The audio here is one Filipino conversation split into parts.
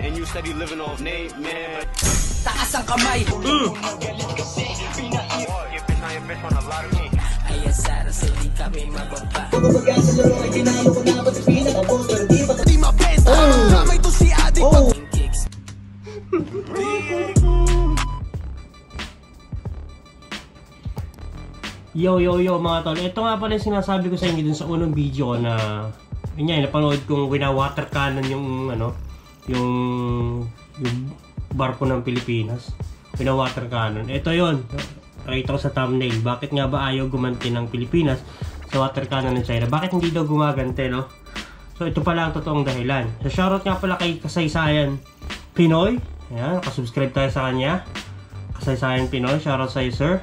And you said you living off Nate, man. Taas ang kamay. Ay asara sa di kami mababa. Di mabenta. Kamay to si Adi. Yo mga tol, ito nga pala yung sinasabi ko sa inyo dun sa unang video na yun nga, napanood kong wina-water cannon yung ano, yung barko ng Pilipinas. Wina-water cannon. Ito yon. Nakita ko sa thumbnail. Bakit nga ba ayaw gumanti ng Pilipinas sa water cannon ng China? Bakit hindi daw gumagante, no? So ito pala ang totoong dahilan. So shoutout nga pala kay Kasaysayan Pinoy. Ayan, nakasubscribe tayo sa kanya. Kasaysayan Pinoy, shoutout sa iyo, sir.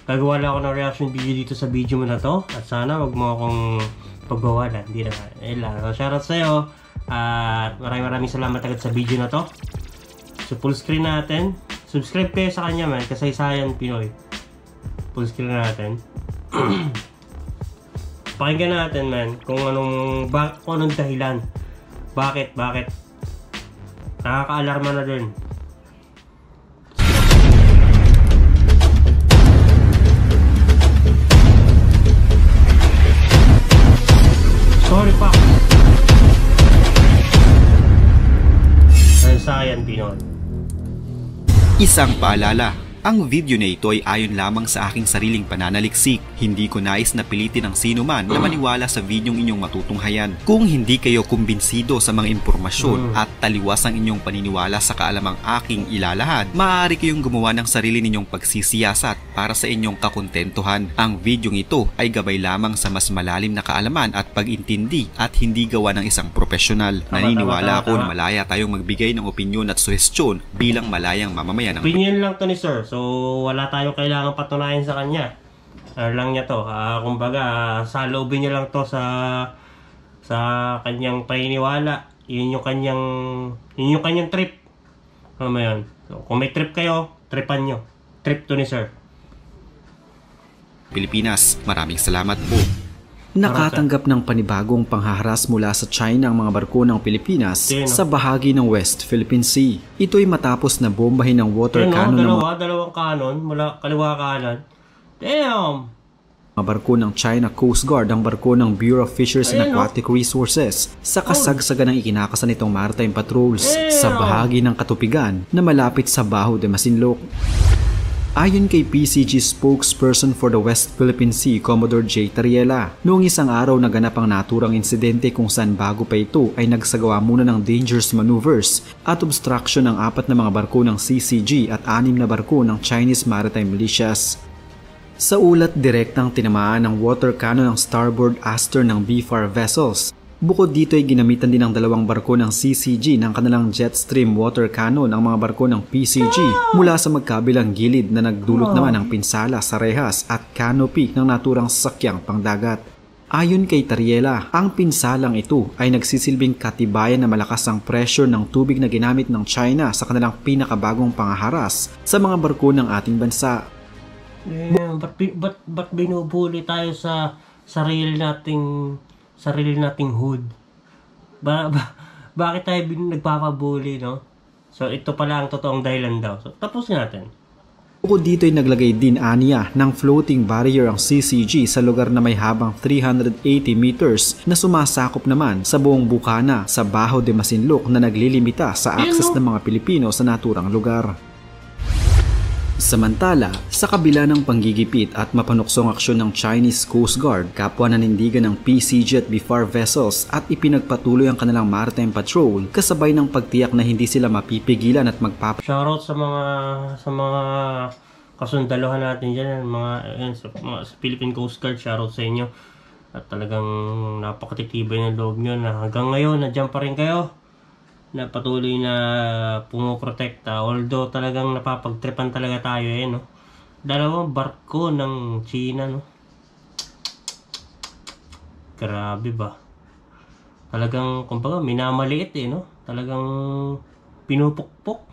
Gagawa lang ako ng reaction video dito sa video mo na to. At sana wag mo akong pagbawalan. Hindi na. So shoutout sa iyo. At maraming salamat agad sa video na to. So full screen natin. Subscribe kayo sa kanya, man. Kasaysayan Pinoy. Full screen natin. Pakinggan natin, man. Kung anong dahilan. Bakit? Nakaka-alarma na din. Sorry pa. Kasaysayan Pinoy. Isang paalala, ang video na ito ay ayon lamang sa aking sariling pananaliksik. Hindi ko nais na pilitin ang sino man na maniwala sa videong inyong matutunghayan. Kung hindi kayo kumbinsido sa mga impormasyon at taliwas ang inyong paniniwala sa kaalamang aking ilalahad, maaari kayong gumawa ng sarili ninyong pagsisiyasat para sa inyong kakontentuhan. Ang videong ito ay gabay lamang sa mas malalim na kaalaman at pag-intindi at hindi gawa ng isang profesional. Naniniwala ako na malaya tayong magbigay ng opinyon at suhestyon bilang malayang mamamayan ng opinion lang to ni sir. So wala tayong kailangan patunayan sa kanya. Lang niya to. Kumbaga, saloobin niya lang to sa kanyang paniniwala. Yun yung kanyang trip. Ano yun? So, kung may trip kayo, tripan nyo. Trip to ni sir. Pilipinas, maraming salamat po. Nakatanggap ng panibagong panghaharas mula sa China ang mga barko ng Pilipinas sa bahagi ng West Philippine Sea. Ito'y matapos na bombahin ng water cannon ng dalawang cannon mula kaliwa kanan. Damn! Mga barko ng China Coast Guard ang barko ng Bureau of Fisheries and Aquatic Resources sa kasagsagan ng ikinakasan nitong maritime patrols sa bahagi ng Katupigan na malapit sa Baho de Masinloc. Ayon kay PCG spokesperson for the West Philippine Sea, Commodore J. Tariela, noong isang araw naganap ang naturang insidente kung saan bago pa ito ay nagsagawa muna ng dangerous maneuvers at obstruction ng 4 na mga barko ng CCG at 6 na barko ng Chinese Maritime Militias. Sa ulat, direktang tinamaan ng water cannon ang starboard astern ng BFAR vessels. Bukod dito ay ginamitan din ng 2 barko ng CCG ng kanilang jetstream water cannon ang mga barko ng PCG mula sa magkabilang gilid na nagdulot naman ng pinsala sa rehas at canopy ng naturang sasakyang pangdagat. Ayon kay Tariela, ang pinsalang ito ay nagsisilbing katibayan na malakas ang pressure ng tubig na ginamit ng China sa kanilang pinakabagong panghaharas sa mga barko ng ating bansa. Ba't binubuli tayo sa sarili nating hood? Bakit tayo nagpapabuli, no? So ito pala ang totoong dahilan daw. So tapos natin. Bukod dito ay naglagay din aniya ng floating barrier ang CCG sa lugar na may habang 380 meters na sumasakop naman sa buong bukana sa Baho de Masinloc na naglilimita sa access ng mga Pilipino sa naturang lugar. Samantala, sa kabila ng panggigipit at mapanuksong aksyon ng Chinese Coast Guard, kapwa nanindigan ng PCG at BFAR vessels at ipinagpatuloy ang kanilang maritime patrol kasabay ng pagtiyak na hindi sila mapipigilan at Shoutout sa mga kasundaluhan natin dyan, sa Philippine Coast Guard, shoutout sa inyo. At talagang napakatitibay ng loob nyo na hanggang ngayon, nandiyan pa rin kayo na patuloy na pumoprotekta, although talagang napapagtripan talaga tayo no? 2 barko ng China, no? Grabe ba? Talagang kumbaga minamaliit no? Talagang pinupukpok.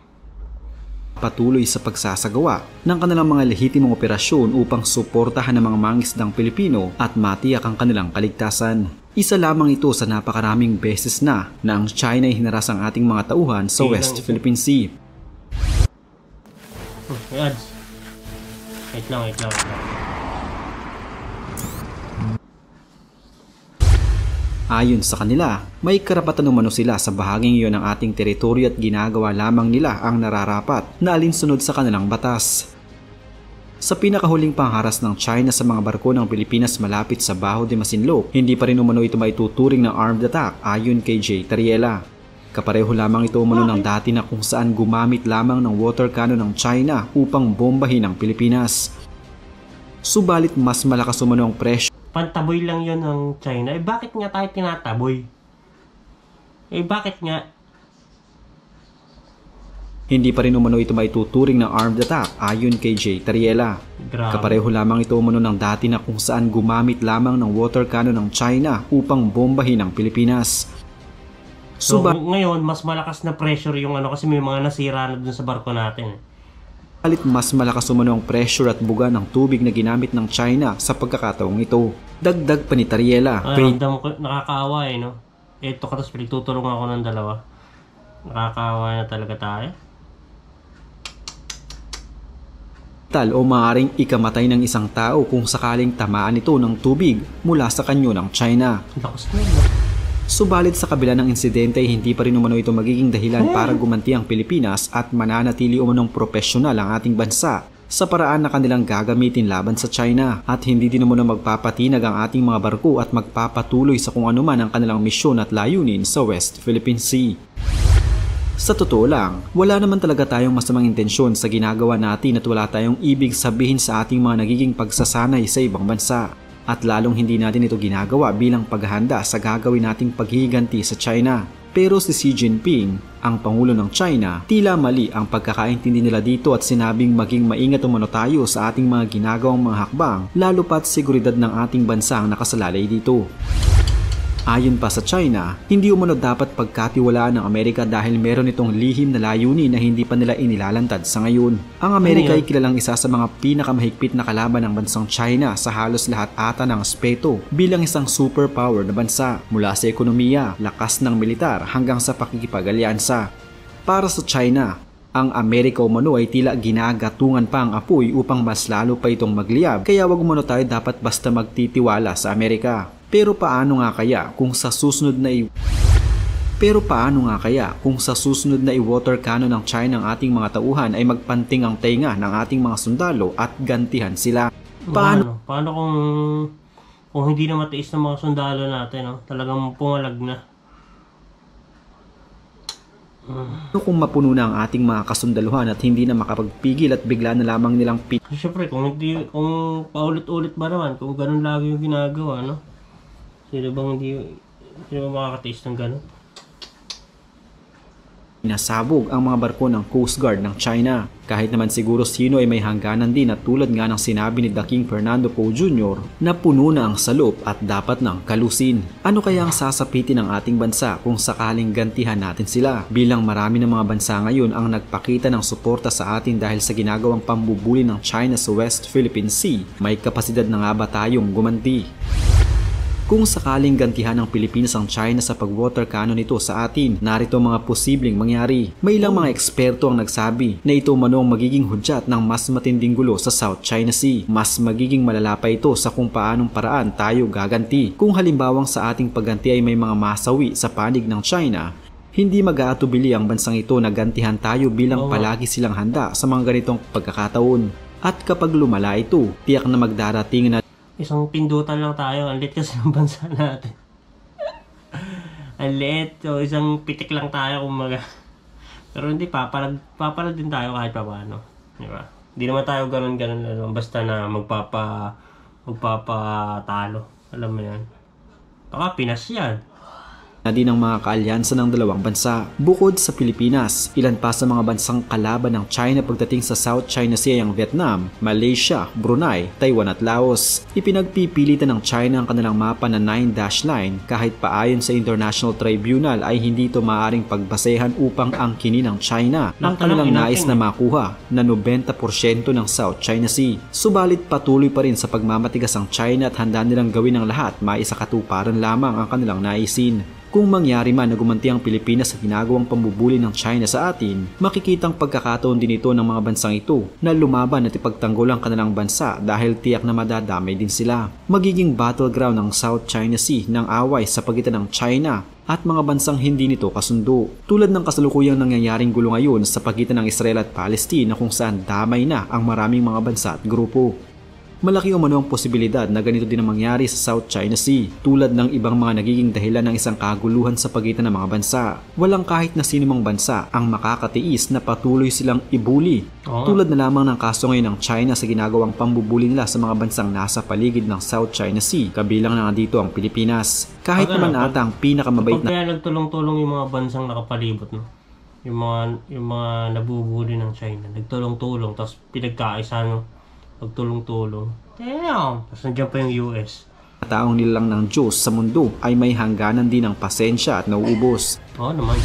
magpapatuloy sa pagsasagawa ng kanilang mga lehitimong operasyon upang suportahan ang mga mangingisdang Pilipino at matiyak ang kanilang kaligtasan. Isa lamang ito sa napakaraming beses na ang China ay hinaras ang ating mga tauhan sa West Philippine Sea. Wait lang. Ayon sa kanila, may karapatan umano sila sa bahaging iyon ng ating teritoryo at ginagawa lamang nila ang nararapat na alinsunod sa kanilang batas. Sa pinakahuling pangharas ng China sa mga barko ng Pilipinas malapit sa Baho de Masinloc, hindi pa rin umano ito maituturing na armed attack ayon kay Jay Tariela. Kapareho lamang ito umano ng dati na kung saan gumamit lamang ng water cannon ng China upang bombahin ang Pilipinas. Subalit mas malakas umano ang presyo. Pantaboy lang yon ng China. Bakit nga tayo tinataboy? Bakit nga? Hindi pa rin umano ito maituturing na armed attack ayon kay Jay Tariela. Kapareho lamang ito umano ng dati na kung saan gumamit lamang ng water cannon ng China upang bombahin ang Pilipinas. So ngayon, mas malakas na pressure yung kasi may mga nasira na dun sa barko natin. Mas malakas umano ang pressure at buga ng tubig na ginamit ng China sa pagkakataong ito. Dagdag pa ni Tariela. Ramdam ko, nakakaawa no? Ito ka, tapos pinagtutulungan ako ng dalawa. Nakakaawa na talaga tayo. O maaaring ikamatay ng isang tao kung sakaling tamaan ito ng tubig mula sa kanyo ng China. Lakas na no? Subalit sa kabila ng insidente ay hindi pa rin umano ito magiging dahilan para gumanti ang Pilipinas at mananatili umanong propesyonal ang ating bansa sa paraan na kanilang gagamitin laban sa China at hindi din umano magpapatinag ang ating mga barko at magpapatuloy sa kung anuman ang kanilang misyon at layunin sa West Philippine Sea. Sa totoo lang, wala naman talaga tayong masamang intensyon sa ginagawa natin at wala tayong ibig sabihin sa ating mga nagiging pagsasanay sa ibang bansa. At lalong hindi natin ito ginagawa bilang paghahanda sa gagawin nating paghihiganti sa China. Pero si Xi Jinping, ang Pangulo ng China, tila mali ang pagkakaintindi nila dito at sinabing maging maingat umano tayo sa ating mga ginagawang mga hakbang, lalo pat seguridad ng ating bansa ang nakasalalay dito. Ayon pa sa China, hindi umano dapat pagkatiwalaan ng Amerika dahil meron itong lihim na layunin na hindi pa nila inilalantad sa ngayon. Ang Amerika ay kilalang isa sa mga pinakamahigpit na kalaban ng bansang China sa halos lahat ata ng aspeto bilang isang superpower na bansa, mula sa ekonomiya, lakas ng militar hanggang sa pakikipag-alyansa. Para sa China, ang Amerika umano ay tila ginagatungan pa ang apoy upang mas lalo pa itong magliyab, kaya wag umano tayo dapat basta magtitiwala sa Amerika. Pero paano nga kaya kung sa susunod na i-water cannon ng China ang ating mga tauhan ay magpanting ang tainga ng ating mga sundalo at gantihan sila? Paano kung hindi na matiis ng mga sundalo natin, no? Talagang pumalag na. Kung mapuno na ang ating mga kasundaluhan at hindi na makapagpigil at bigla na lamang nilang Siyempre, kung paulit-ulit ba naman, kung ganun lagi yung ginagawa, no? Sino bang makakatiis ng ganun? Nasabog ang mga barko ng Coast Guard ng China. Kahit naman siguro sino ay may hangganan din at tulad nga ng sinabi ni The King Fernando Poe Jr. na puno na ang salop at dapat nang kalusin. Ano kaya ang sasapitin ng ating bansa kung sakaling gantihan natin sila? Bilang marami ng mga bansa ngayon ang nagpakita ng suporta sa atin dahil sa ginagawang pambubuli ng China sa West Philippine Sea, may kapasidad na nga ba tayong gumanti? Kung sakaling gantihan ng Pilipinas ang China sa pag-water cannon nito sa atin, narito mga posibleng mangyari. May ilang mga eksperto ang nagsabi na ito manong magiging hudyat ng mas matinding gulo sa South China Sea. Mas magiging malala pa ito sa kung paanong paraan tayo gaganti. Kung halimbawang sa ating pagganti ay may mga masawi sa panig ng China, hindi mag-aatubili ang bansang ito na gantihan tayo bilang palagi silang handa sa mga ganitong pagkakataon. At kapag lumala ito, tiyak na magdarating na isang pindutan lang tayo. Ang liit kasi ng bansa natin. Ang liit. So, isang pitik lang tayo kumaga. Pero hindi, papalag din tayo kahit pa paano. Diba? Hindi naman tayo ganun. Basta na magpapatalo. Alam mo yan. Baka Pinas yan. na din ang mga kaalyansa ng dalawang bansa. Bukod sa Pilipinas, ilan pa sa mga bansang kalaban ng China pagdating sa South China Sea ay ang Vietnam, Malaysia, Brunei, Taiwan at Laos. Ipinagpipilitan ng China ang kanilang mapa na 9-line kahit paayon sa International Tribunal ay hindi ito maaaring pagbasehan upang angkinin ng China ang kanilang nais na makuha na 90% ng South China Sea. Subalit patuloy pa rin sa pagmamatigas ang China at handa nilang gawin ang lahat maisakatuparan lamang ang kanilang naisin. Kung mangyari man na gumanti ang Pilipinas sa ginagawang pambubuli ng China sa atin, makikitang pagkakataon din ito ng mga bansang ito na lumaban at ipagtanggol ang kanilang bansa dahil tiyak na madadamay din sila. Magiging battleground ng South China Sea ng away sa pagitan ng China at mga bansang hindi nito kasundo. Tulad ng kasalukuyang nangyayaring gulo ngayon sa pagitan ng Israel at Palestine na kung saan damay na ang maraming mga bansa at grupo. Malaki umano ang posibilidad na ganito din ang mangyari sa South China Sea, tulad ng ibang mga nagiging dahilan ng isang kaguluhan sa pagitan ng mga bansa. Walang kahit na sinumang bansa ang makakatiis na patuloy silang ibuli. Tulad na lamang ng kaso ngayon ng China sa ginagawang pambubuli nila sa mga bansang nasa paligid ng South China Sea, kabilang na nga dito ang Pilipinas. Kahit naman ata ang pinakamabait na... Kaya nagtulong-tulong yung mga bansang nakapalibot, no? Yung mga nabubuli ng China, nagtulong-tulong, tapos pinagkaisa, no? Magtulong-tulong. Damn! Tapos nandiyan pa yung US. Taong nilalang ng Diyos sa mundo ay may hangganan din ng pasensya at nauubos. Oo naman.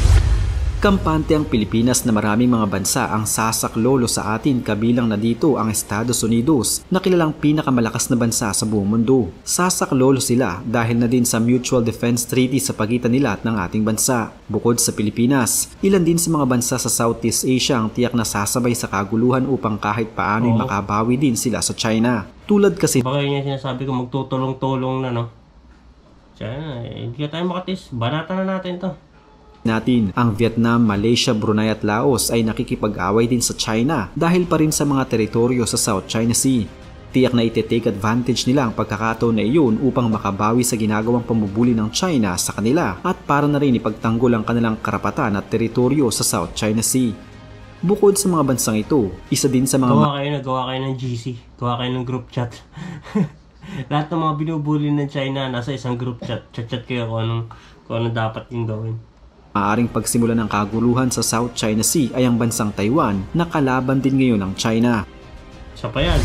Kampante ang Pilipinas na maraming mga bansa ang sasaklolo sa atin, kabilang na dito ang Estados Unidos na kilalang pinakamalakas na bansa sa buong mundo. Sasaklolo sila dahil na din sa Mutual Defense Treaty sa pagitan nila at ng ating bansa. Bukod sa Pilipinas, ilan din sa mga bansa sa Southeast Asia ang tiyak na sasabay sa kaguluhan upang kahit paano'y makabawi din sila sa China. Tulad kasi... Baka yun yung sinasabi ko, magtutulong-tulong na, no? China, hindi ka tayo makatis. Banatan na natin to. Ang Vietnam, Malaysia, Brunei at Laos ay nakikipag-away din sa China dahil pa rin sa mga teritoryo sa South China Sea. Tiyak na ite-take advantage nila ang pagkakataon na iyon upang makabawi sa ginagawang pambubuli ng China sa kanila at para na rin ipagtanggol ang kanilang karapatan at teritoryo sa South China Sea. Bukod sa mga bansang ito, isa din sa mga... Gawa kayo ng GC, gawa kayo ng group chat. Lahat ng mga binubuli ng China nasa isang group chat. Chat-chat kayo kung anong dapat yung gawin. Maaring pagsimula ng kaguluhan sa South China Sea ay ang bansang Taiwan na kalaban din ngayon ng China. Isa pa yan.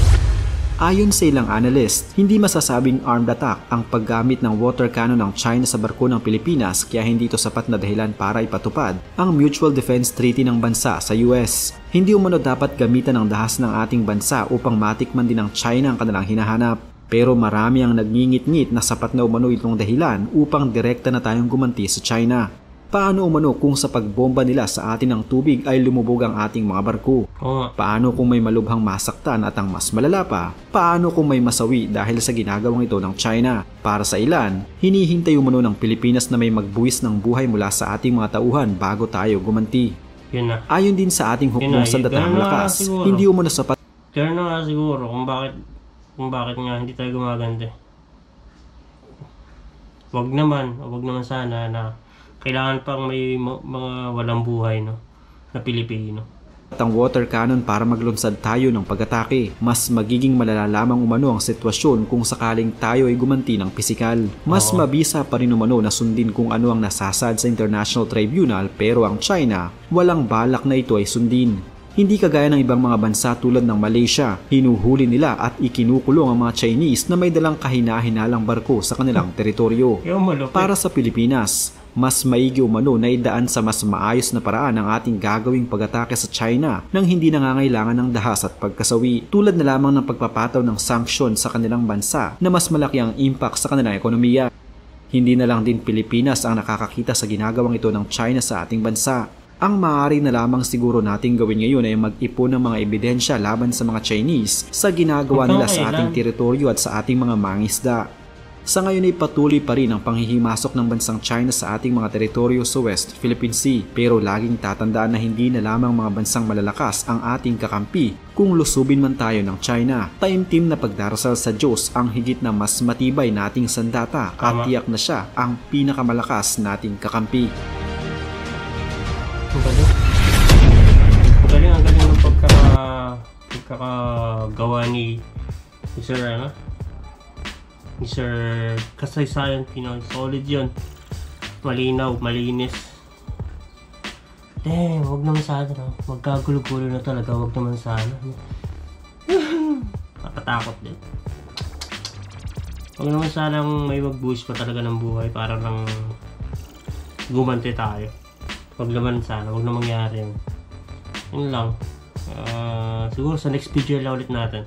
Ayon sa ilang analyst, hindi masasabing armed attack ang paggamit ng water cannon ng China sa barko ng Pilipinas kaya hindi ito sapat na dahilan para ipatupad ang Mutual Defense Treaty ng bansa sa US. Hindi umano dapat gamitan ng dahas ng ating bansa upang matikman din ng China ang kanilang hinahanap. Pero marami ang nagngingit-ngit na sapat na umano itong dahilan upang direkta na tayong gumanti sa China. Paano umano kung sa pagbomba nila sa atin ng tubig ay lumubog ang ating mga barko? Paano kung may malubhang masaktan at ang mas malala pa? Paano kung may masawi dahil sa ginagawang ito ng China? Para sa ilan, hinihintay umano ng Pilipinas na may magbuwis ng buhay mula sa ating mga tauhan bago tayo gumanti. Ayon din sa ating hukbong sandatahang lakas, hindi umano sapat. Kaya na nga siguro kung bakit nga hindi tayo gumaganti. Wag naman sana na kailangan pang may mga walang buhay, no, na Pilipino. Ang water cannon para maglunsad tayo ng pag-atake. Mas magiging malala lamang umano ang sitwasyon kung sakaling tayo ay gumanti ng pisikal. Mas mabisa pa rin umano na sundin kung ano ang nasasad sa International Tribunal, pero ang China, walang balak na ito ay sundin. Hindi kagaya ng ibang mga bansa tulad ng Malaysia, hinuhuli nila at ikinukulong ang mga Chinese na may dalang kahina-hinalang barko sa kanilang teritoryo. Para sa Pilipinas, mas maigi umano na idaan sa mas maayos na paraan ang ating gagawing pag-atake sa China nang hindi nangangailangan ng dahas at pagkasawi, tulad na lamang ng pagpapataw ng sanksyon sa kanilang bansa na mas malaki ang impact sa kanilang ekonomiya. Hindi na lang din Pilipinas ang nakakakita sa ginagawang ito ng China sa ating bansa. Ang maaari na lamang siguro nating gawin ngayon ay mag-ipon ng mga ebidensya laban sa mga Chinese sa ginagawa nila sa ating teritoryo at sa ating mga mangisda. Sa ngayon ay patuloy pa rin ang panghihimasok ng bansang China sa ating mga teritoryo sa West Philippine Sea, pero laging tatandaan na hindi na lamang mga bansang malalakas ang ating kakampi kung lusubin man tayo ng China. Taimtim na pagdarasal sa Diyos ang higit na mas matibay nating sandata at tiyak na siya ang pinakamalakas nating kakampi. Ang galing ng pagkakagawa ni Sir Kasaysayan Pinoy. Solid yun. malinaw, malinis. Damn, wag naman sana, no? Magkagulo-gulo na talaga, wag naman sana. Nakatakot din. Wag naman sanang may mag-boost pa talaga ng buhay para lang gumanti tayo. Wag naman sana, wag na mangyari yun. Yun lang. Siguro sa next video lang ulit natin.